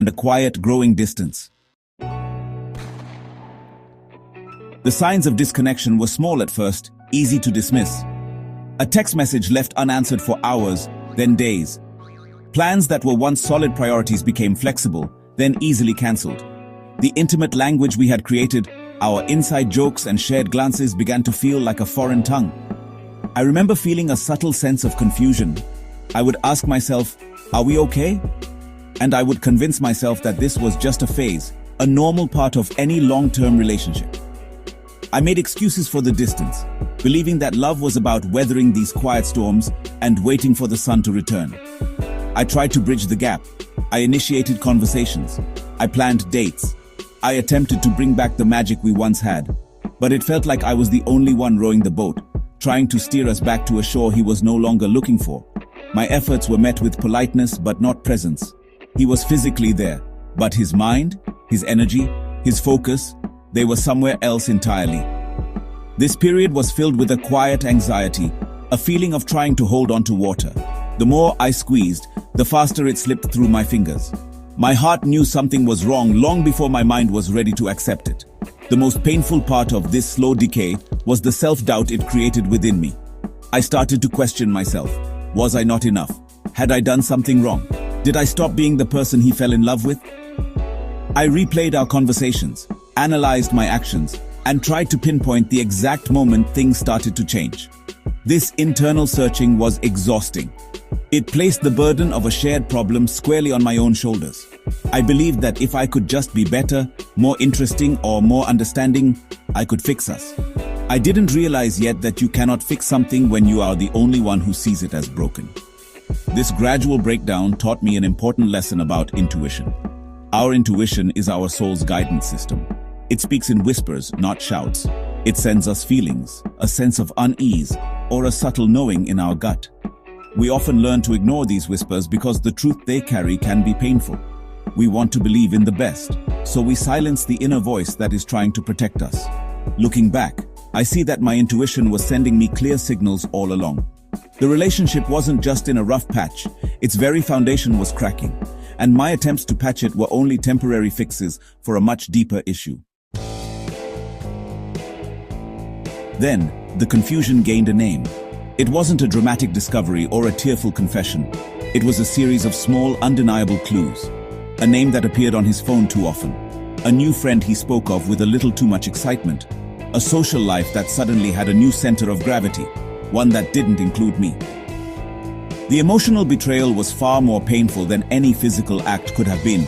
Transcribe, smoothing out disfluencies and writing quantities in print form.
and a quiet, growing distance. The signs of disconnection were small at first, easy to dismiss. A text message left unanswered for hours, then days. Plans that were once solid priorities became flexible, then easily cancelled. The intimate language we had created, our inside jokes and shared glances began to feel like a foreign tongue. I remember feeling a subtle sense of confusion. I would ask myself, "Are we okay?" And I would convince myself that this was just a phase, a normal part of any long-term relationship. I made excuses for the distance, believing that love was about weathering these quiet storms and waiting for the sun to return. I tried to bridge the gap. I initiated conversations. I planned dates. I attempted to bring back the magic we once had. But it felt like I was the only one rowing the boat, trying to steer us back to a shore he was no longer looking for. My efforts were met with politeness but not presence. He was physically there, but his mind, his energy, his focus, they were somewhere else entirely. This period was filled with a quiet anxiety, a feeling of trying to hold on to water. The more I squeezed, the faster it slipped through my fingers. My heart knew something was wrong long before my mind was ready to accept it. The most painful part of this slow decay was the self-doubt it created within me. I started to question myself. Was I not enough? Had I done something wrong? Did I stop being the person he fell in love with? I replayed our conversations, analyzed my actions, and tried to pinpoint the exact moment things started to change. This internal searching was exhausting. It placed the burden of a shared problem squarely on my own shoulders. I believed that if I could just be better, more interesting, or more understanding, I could fix us. I didn't realize yet that you cannot fix something when you are the only one who sees it as broken. This gradual breakdown taught me an important lesson about intuition. Our intuition is our soul's guidance system. It speaks in whispers, not shouts. It sends us feelings, a sense of unease, or a subtle knowing in our gut. We often learn to ignore these whispers because the truth they carry can be painful. We want to believe in the best, so we silence the inner voice that is trying to protect us. Looking back, I see that my intuition was sending me clear signals all along. The relationship wasn't just in a rough patch, its very foundation was cracking, and my attempts to patch it were only temporary fixes for a much deeper issue. Then, the confusion gained a name. It wasn't a dramatic discovery or a tearful confession. It was a series of small, undeniable clues. A name that appeared on his phone too often. A new friend he spoke of with a little too much excitement. A social life that suddenly had a new center of gravity, one that didn't include me. The emotional betrayal was far more painful than any physical act could have been.